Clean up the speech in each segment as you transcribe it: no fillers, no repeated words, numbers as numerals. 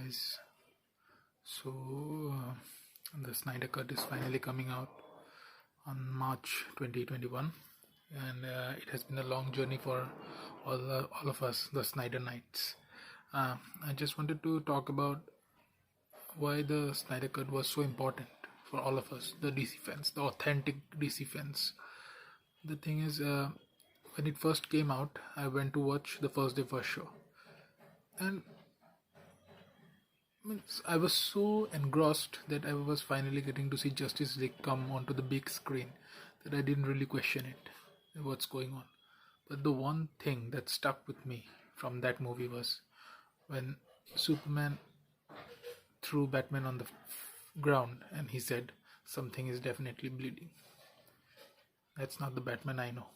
guys. So the Snyder Cut is finally coming out on March 2021, and it has been a long journey for all of us, the Snyder Knights. I just wanted to talk about why the Snyder Cut was so important for all of us, the DC fans, the authentic DC fans. The thing is, when it first came out, I went to watch the first day first show, and I was so engrossed that I was finally getting to see Justice League come onto the big screen that I didn't really question it, what's going on. But the one thing that stuck with me from that movie was when Superman threw Batman on the ground and he said, "Something is definitely bleeding." That's not the Batman I know.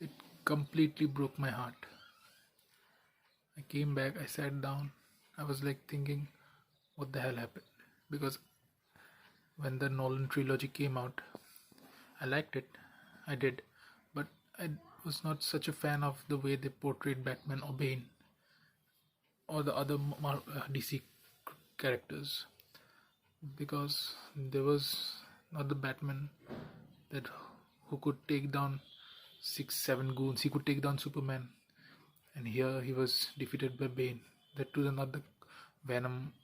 It completely broke my heart. I came back, I sat down, I was like thinking, what the hell happened? Because when the Nolan trilogy came out, I liked it, I did, but I was not such a fan of the way they portrayed Batman or Bane or the other DC characters, because there was not the Batman that who could take down 6-7 goons. He could take down Superman, and here he was defeated by Bane. That too, not the Venom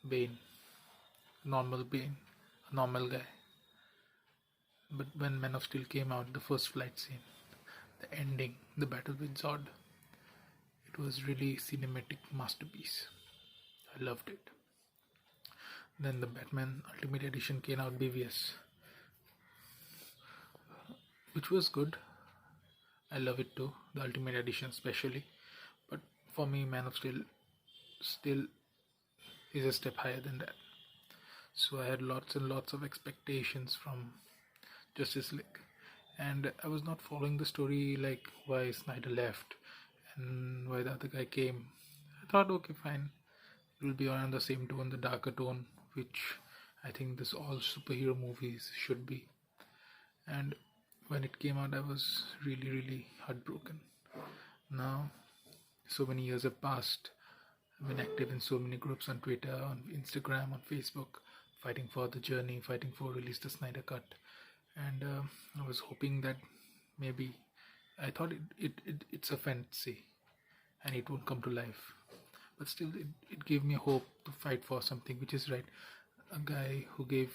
Bane, normal Bane, a normal guy. But when Man of Steel came out, the first flight scene, the ending, the battle with Zod, it was really cinematic masterpiece. I loved it. Then the Batman Ultimate Edition came out, BVS, which was good. I love it too, the Ultimate Edition especially. But for me, Man of Steel still is a step higher than that. So I had lots and lots of expectations from Justice League, and I was not following the story, like why Snyder left and why the other guy came. I thought, okay, fine, it will be on the same tone, the darker tone, which I think this all superhero movies should be. And when it came out, I was really heartbroken. Now, so many years have passed. I've been active in so many groups on Twitter, on Instagram, on Facebook, fighting for the journey, fighting for release the Snyder Cut. And I was hoping that maybe, I thought it's a fantasy and it won't come to life. But still, it gave me hope to fight for something which is right. A guy who gave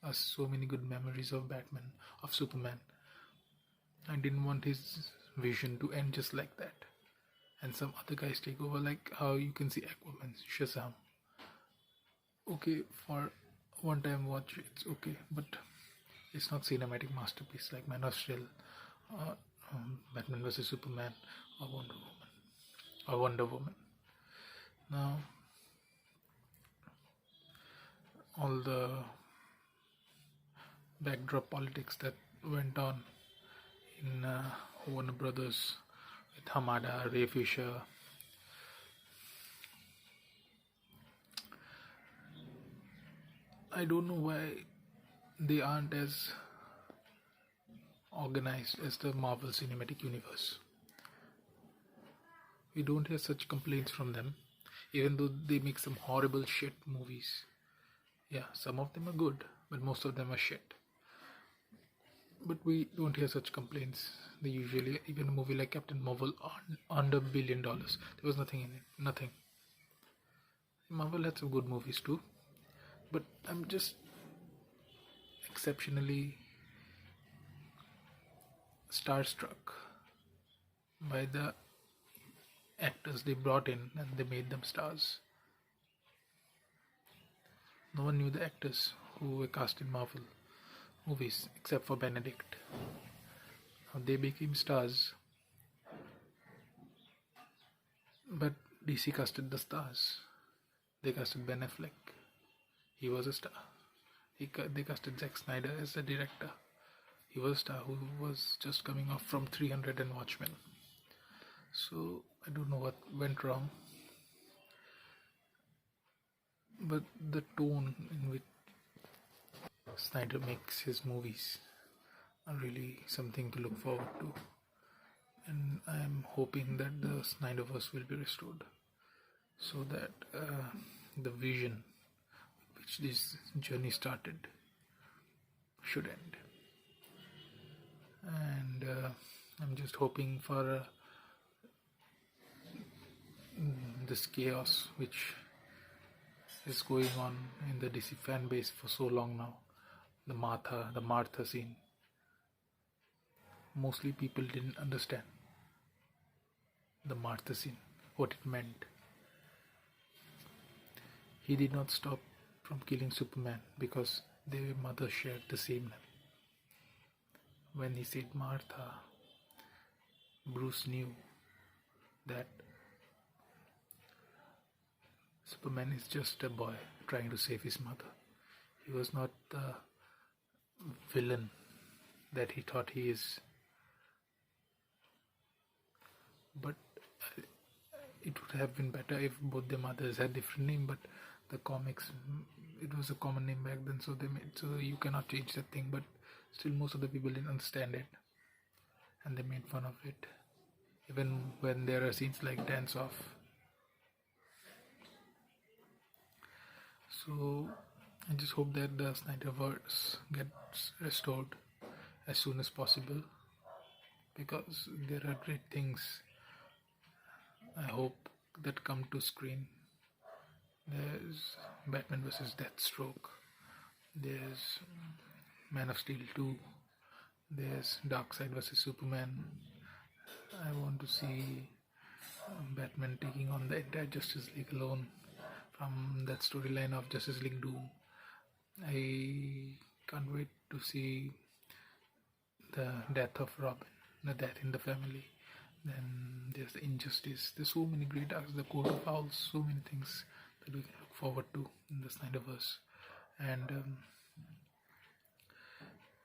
us so many good memories of Batman, of Superman. I didn't want his vision to end just like that, and some other guys take over, like how you can see Aquaman, Shazam. Okay, for one time watch, it's okay, but it's not cinematic masterpiece like Man of Steel, Batman vs Superman, or Wonder Woman. Now, all the backdrop politics that went on in Warner Brothers with Hamada, Ray Fisher, I don't know why they aren't as organized as the Marvel Cinematic Universe. We don't hear such complaints from them, even though they make some horrible shit movies. Yeah, some of them are good, but most of them are shit. But we don't hear such complaints. They usually, even a movie like Captain Marvel, under $1 billion. There was nothing in it. Nothing. Marvel had some good movies too. But I'm just exceptionally starstruck by the actors they brought in and they made them stars. No one knew the actors who were cast in Marvel movies except for Benedict. Now they became stars, but DC casted the stars. They casted Ben Affleck. He was a star. They casted Zack Snyder as the director. He was a star who was just coming off from 300 and Watchmen. So I don't know what went wrong, but the tone in which Snyder makes his movies are really something to look forward to. and I am hoping that the Snyderverse will be restored, so that the vision which this journey started should end. And I'm just hoping for this chaos which is going on in the DC fan base for so long now. The Martha scene. Mostly people didn't understand the Martha scene, what it meant. He did not stop from killing Superman because their mother shared the same name. When he said Martha, Bruce knew that Superman is just a boy trying to save his mother. He was not the villain that he thought he is. But it would have been better if both their mothers had different name, but the comics, it was a common name back then, so you cannot change that thing. But still, most of the people didn't understand it, and they made fun of it, even when there are scenes like dance off. So I just hope that the Snyderverse gets restored as soon as possible, because there are great things I hope that come to screen. There's Batman vs Deathstroke, there's Man of Steel 2, there's Darkseid vs Superman. I want to see Batman taking on the entire Justice League alone from that storyline of Justice League Doom. I can't wait to see the death of Robin, the death in the family. Then there's the Injustice. There's so many great arcs, the Court of Owls, so many things that we can look forward to in the Snyderverse. And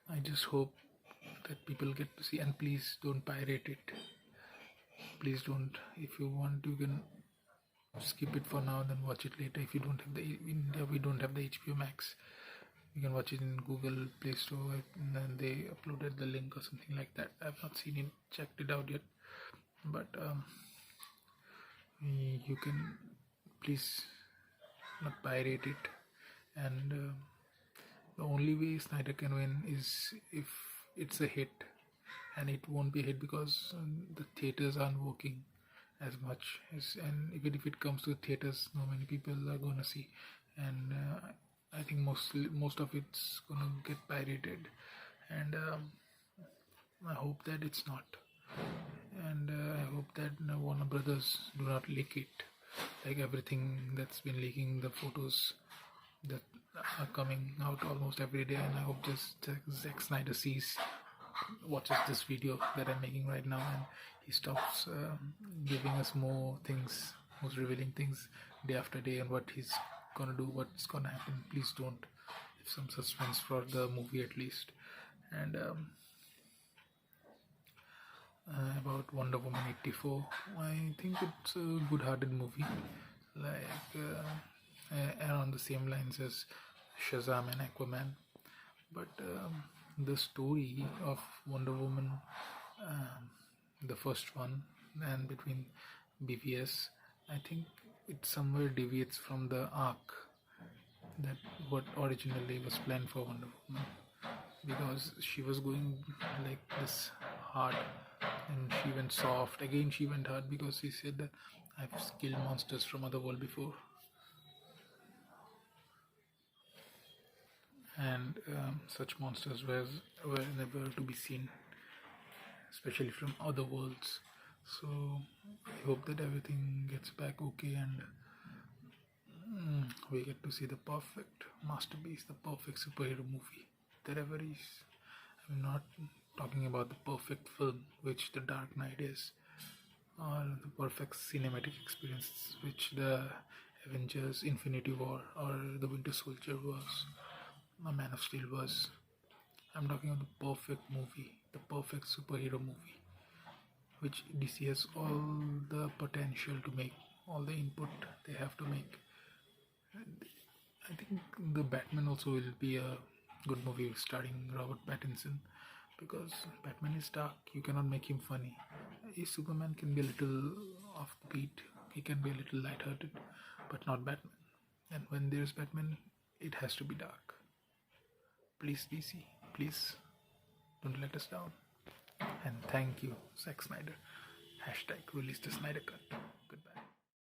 I just hope that people get to see, and please don't pirate it. Please don't. If you want, you can skip it for now, then watch it later. If you don't have in India, we don't have the HBO Max. You can watch it in Google Play Store, and then they uploaded the link or something like that. I've not seen it, checked it out yet, but you can please not pirate it. And the only way Snyder can win is if it's a hit, and it won't be a hit because the theaters aren't working as much and even if it comes to theaters, not many people are gonna see, and I think most of it's gonna get pirated, and I hope that it's not, and I hope that Warner Brothers do not leak it like everything that's been leaking, the photos that are coming out almost every day. And I hope just Zack Snyder watches this video that I'm making right now, and he stops giving us more revealing things day after day, and what he's gonna do, what's gonna happen. Please don't. Have some suspense for the movie at least. And about Wonder Woman 84, I think it's a good-hearted movie, like around the same lines as Shazam and Aquaman. But the story of Wonder Woman, the first one, and between BVS, I think it somewhere deviates from the arc that what originally was planned for Wonder Woman, because she was going like this hard, and she went soft. Again, she went hard because she said that I've killed monsters from other world before, and such monsters were never to be seen, especially from other worlds. So I hope that everything gets back okay, and we get to see the perfect masterpiece, the perfect superhero movie that ever is. I'm not talking about the perfect film, which The Dark Knight is, or the perfect cinematic experience, which the Avengers Infinity War or the Winter Soldier was, or Man of Steel was. I'm talking about the perfect movie, the perfect superhero movie, which DC has all the potential to make, all the input they have to make. I think the Batman also will be a good movie starring Robert Pattinson, because Batman is dark. You cannot make him funny. Superman can be a little off the beat. He can be a little lighthearted, but not Batman. And when there's Batman, it has to be dark. Please, DC, please don't let us down. And thank you, Zack Snyder. #release the Snydercut.